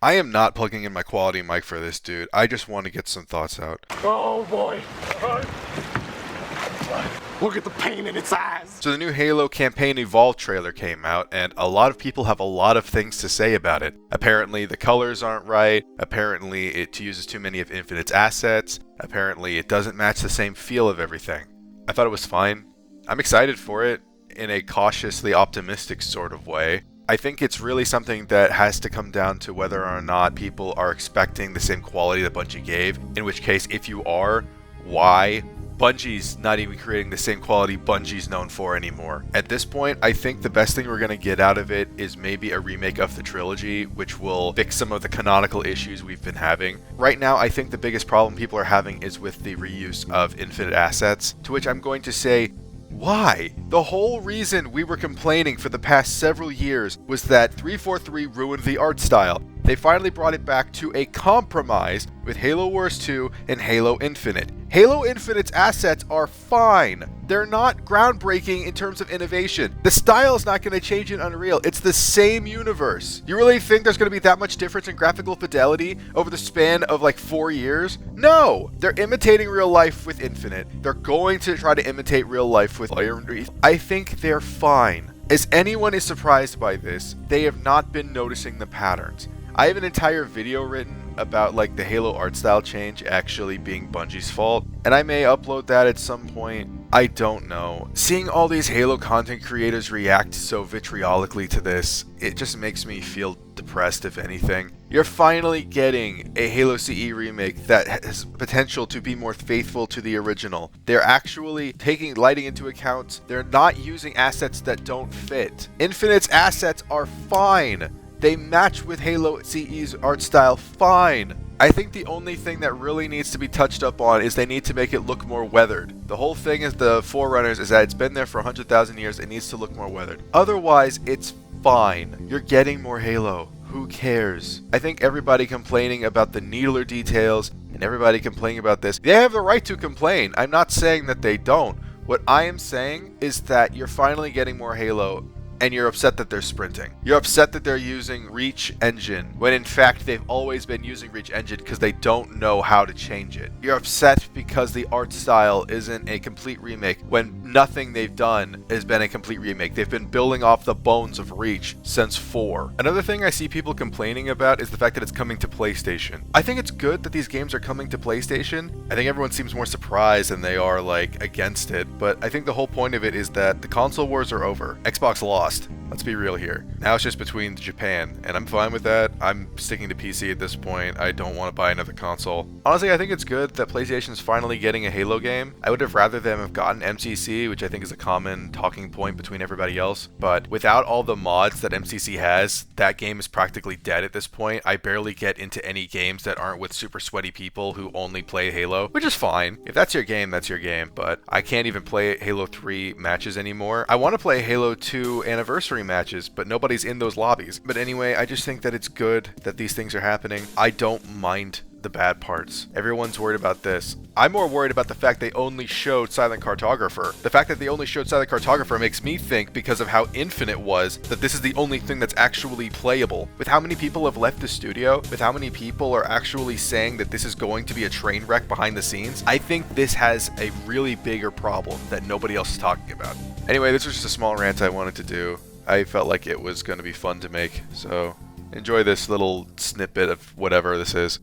I am not plugging in my quality mic for this, dude. I just want to get some thoughts out. Oh boy. Look at the pain in its eyes. So the new Halo Campaign Evolved trailer came out, and a lot of people have a lot of things to say about it. Apparently the colors aren't right, apparently it uses too many of Infinite's assets, apparently it doesn't match the same feel of everything. I thought it was fine. I'm excited for it in a cautiously optimistic sort of way. I think it's really something that has to come down to whether or not people are expecting the same quality that Bungie gave, in which case, if you are, why? Bungie's not even creating the same quality Bungie's known for anymore. At this point, I think the best thing we're going to get out of it is maybe a remake of the trilogy, which will fix some of the canonical issues we've been having. Right now, I think the biggest problem people are having is with the reuse of Infinite assets, to which I'm going to say, why? The whole reason we were complaining for the past several years was that 343 ruined the art style. They finally brought it back to a compromise with Halo Wars 2 and Halo Infinite. Halo Infinite's assets are fine. They're not groundbreaking in terms of innovation. The style is not going to change in Unreal. It's the same universe. You really think there's going to be that much difference in graphical fidelity over the span of like 4 years? No! They're imitating real life with Infinite. They're going to try to imitate real life with Iron Wreath. I think they're fine. As anyone is surprised by this, they have not been noticing the patterns. I have an entire video written about like the Halo art style change actually being Bungie's fault, and I may upload that at some point. I don't know. Seeing all these Halo content creators react so vitriolically to this, it just makes me feel depressed, if anything. You're finally getting a Halo CE remake that has potential to be more faithful to the original. They're actually taking lighting into account. They're not using assets that don't fit. Infinite's assets are fine. They match with Halo CE's art style fine. I think the only thing that really needs to be touched up on is they need to make it look more weathered. The whole thing is the Forerunners is that it's been there for 100,000 years. It needs to look more weathered. Otherwise, it's fine. You're getting more Halo. Who cares? I think everybody complaining about the needler details and everybody complaining about this, they have the right to complain. I'm not saying that they don't. What I am saying is that you're finally getting more Halo, and you're upset that they're sprinting. You're upset that they're using Reach Engine, when in fact they've always been using Reach Engine because they don't know how to change it. You're upset because the art style isn't a complete remake, when nothing they've done has been a complete remake. They've been building off the bones of Reach since 4. Another thing I see people complaining about is the fact that it's coming to PlayStation. I think it's good that these games are coming to PlayStation. I think everyone seems more surprised than they are like against it, but I think the whole point of it is that the console wars are over. Xbox lost. Let's be real here. Now it's just between Japan, and I'm fine with that. I'm sticking to PC at this point. I don't want to buy another console. Honestly, I think it's good that PlayStation's finally getting a Halo game. I would have rather them have gotten MCC, which I think is a common talking point between everybody else. But without all the mods that MCC has, that game is practically dead at this point. I barely get into any games that aren't with super sweaty people who only play Halo, which is fine. If that's your game, that's your game. But I can't even play Halo 3 matches anymore. I want to play Halo 2 Anniversary matches, but nobody's in those lobbies. But anyway, I just think that it's good that these things are happening. I don't mind the bad parts. Everyone's worried about this. I'm more worried about the fact they only showed Silent Cartographer. The fact that they only showed Silent Cartographer makes me think, because of how Infinite was, that this is the only thing that's actually playable. With how many people have left the studio, with how many people are actually saying that this is going to be a train wreck behind the scenes, I think this has a really bigger problem that nobody else is talking about. Anyway, this was just a small rant I wanted to do. I felt like it was going to be fun to make, so enjoy this little snippet of whatever this is.